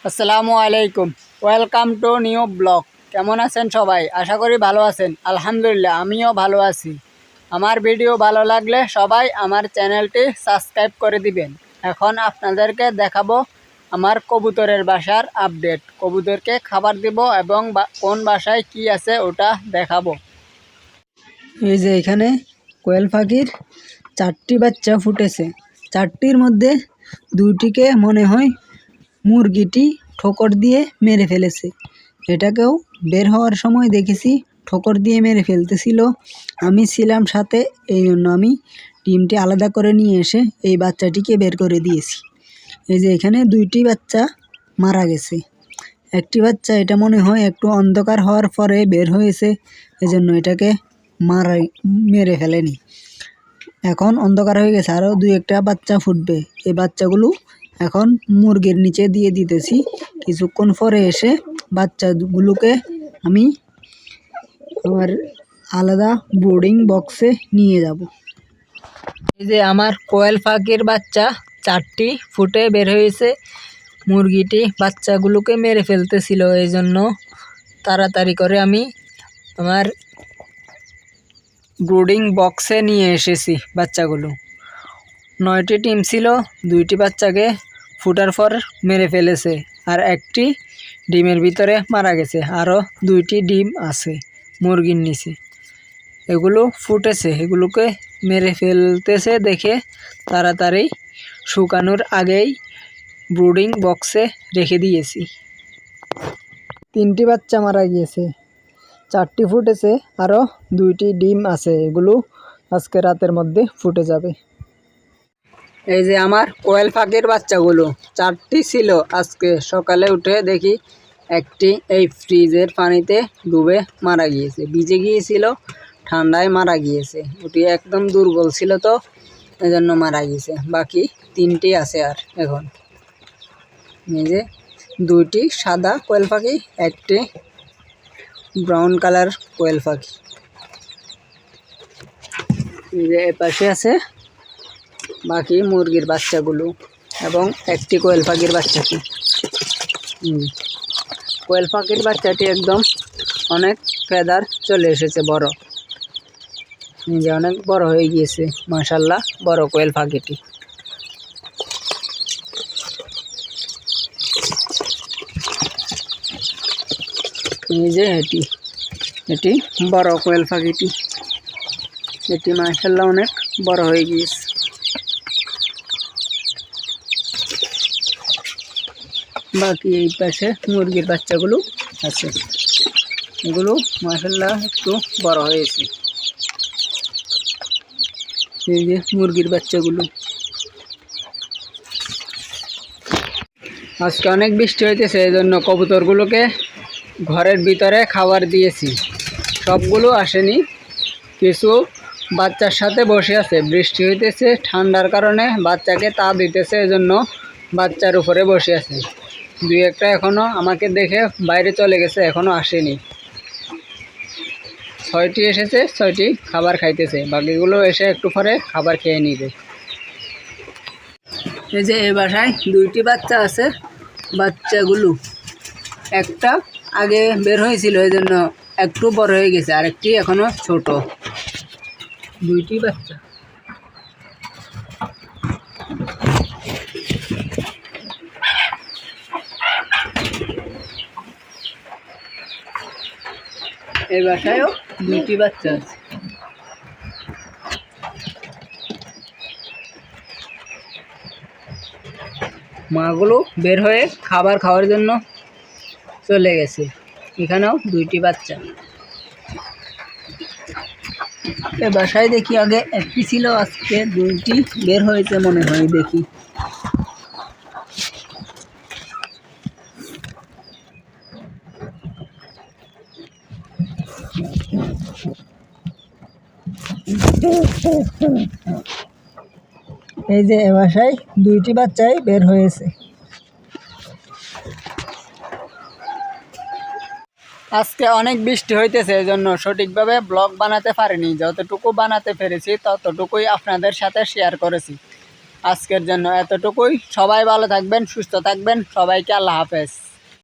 আসসালামু আলাইকুম, welcome to new blog. কেমন আছেন সবাই? আশা করি ভালো আছেন। আলহামদুলিল্লাহ, আমিও ভালো আছি। আমার ভিডিও ভালো লাগলে সবাই আমার চ্যানেলটি সাবস্ক্রাইব করে দিবেন। এখন আপনাদেরকে দেখাবো আমার কবুতরের বাসার আপডেট। কবুতরকে খাবার দিব এবং কোন বাসায় কি আছে ওটা দেখাবো। এই যে এখানে কোয়েল পাখির 4টি বাচ্চা ফুটেছে। 4টির মধ্যে 2টিকে মনে হয় মুরগিটি ঠোকর দিয়ে মেরে ফেলেছে। এটাকেও বের হওয়ার সময় দেখেছি ঠোকর দিয়ে মেরে ফেলতেছিল। আমি ছিলাম সাথে, এই জন্য আমি ডিমটি আলাদা করে নিয়ে এসে এই বাচ্চাটিকে বের করে দিয়েছি। এই যে এখানে 2টি বাচ্চা মারা গেছে। একটি বাচ্চা এটা মনে হয় একটু অন্ধকার হওয়ার পরে বের হয়েছে, এজন্য এটাকে মেরে ফেলেনি। এখন অন্ধকার হয়ে গেছে, আরও 2-1টা বাচ্চা ফুটবে। এই বাচ্চাগুলো এখন মুরগির নিচে দিয়ে দিতেছি। কিছুক্ষণ পরে এসে বাচ্চাগুলোকে আমি আমার আলাদা ব্রুডিং বক্সে নিয়ে যাব। এই যে আমার কোয়েল পাখির বাচ্চা 4টি ফুটে বের হয়েছে। মুরগিটি বাচ্চাগুলোকে মেরে ফেলতেছিল, এই জন্য তাড়াতাড়ি করে আমি আমার ব্রুডিং বক্সে নিয়ে এসেছি বাচ্চাগুলো। 9টি ডিম ছিল, 2টি বাচ্চাকে ফুটার পর মেরে ফেলেছে, আর একটি ডিমের ভিতরে মারা গেছে। আরও 2টি ডিম আছে মুরগির নিচে, এগুলো ফুটেছে। এগুলোকে মেরে ফেলতেছে দেখে তাড়াতাড়ি শুকানোর আগেই ব্রুডিং বক্সে রেখে দিয়েছি। 3টি বাচ্চা মারা গিয়েছে, 4টি ফুটেছে, আরও 2টি ডিম আছে। এগুলো আজকে রাতের মধ্যে ফুটে যাবে। এই যে আমার কোয়েল পাখির বাচ্চাগুলো 4টি ছিল। আজকে সকালে উঠে দেখি একটি এই ফ্রিজের পানিতে ডুবে মারা গিয়েছে, ভিজে গিয়েছিল, ঠান্ডায় মারা গিয়েছে। ওটি একদম দুর্বল ছিল, তো এজন্য মারা গিয়েছে। বাকি 3টি আছে। আর এখন এই যে 2টি সাদা কোয়েল পাখি, একটি ব্রাউন কালার কোয়েল পাখি। এই যে এপাশে আছে বাকি মুরগির বাচ্চাগুলো এবং একটি কোয়েল পাখির বাচ্চাটি। কোয়েল পাখির বাচ্চাটি একদম অনেক ফেদার চলে এসেছে, বড়, নিজে অনেক বড় হয়ে গিয়েছে। মাশাআল্লাহ, বড় কোয়েল পাখিটি। এই যে এটি বড় কোয়েল পাখিটি। এটি মাশাআল্লাহ অনেক বড় হয়ে গিয়েছে। বাকি এই পাশে মুরগির বাচ্চাগুলো আছে, এগুলো মাশাআল্লাহ একটু বড় হয়েছে। এই যে মুরগির বাচ্চাগুলো। আজকে অনেক বৃষ্টি হইতেছে, এই জন্য কবুতরগুলোকে ঘরের ভিতরে খাবার দিয়েছি। সবগুলো আসেনি, কিছু বাচ্চার সাথে বসে আছে। বৃষ্টি হইতেছে, ঠান্ডার কারণে বাচ্চাকে তাপ দিতেছে, এজন্য বাচ্চার উপরে বসে আছে। 2-1টা এখনও আমাকে দেখে বাইরে চলে গেছে, এখনও আসেনি। 6টি এসেছে, 6টি খাবার খাইতেছে। বাকিগুলো এসে একটু পরে খাবার খেয়ে নিবে। এই যে এই বাসায় 2টি বাচ্চা আছে। বাচ্চাগুলো একটা আগে বের হয়েছিল, এই জন্য একটু বড় হয়ে গেছে, আর একটি এখনো ছোট। 2টি বাচ্চা। এই বাসায়ও 2টি বাচ্চা আছে। মাগুলো বের হয়ে খাবার খাওয়ার জন্য চলে গেছে। এখানেও 2টি বাচ্চা। এ বাসায় দেখি আগে একটি ছিল, আজকে 2টি বের হয়েছে মনে হয়। দেখি এই যে এ বাসায় 2টি বাচ্চাই বের হয়েছে। আজকে অনেক বৃষ্টি হইতেছে, এজন্য সঠিকভাবে ব্লগ বানাতে পারিনি। যতটুকু বানাতে পেরেছি ততটুকুই আপনাদের সাথে শেয়ার করেছি। আজকের জন্য এতটুকুই। সবাই ভালো থাকবেন, সুস্থ থাকবেন। সবাইকে আল্লাহ হাফেজ।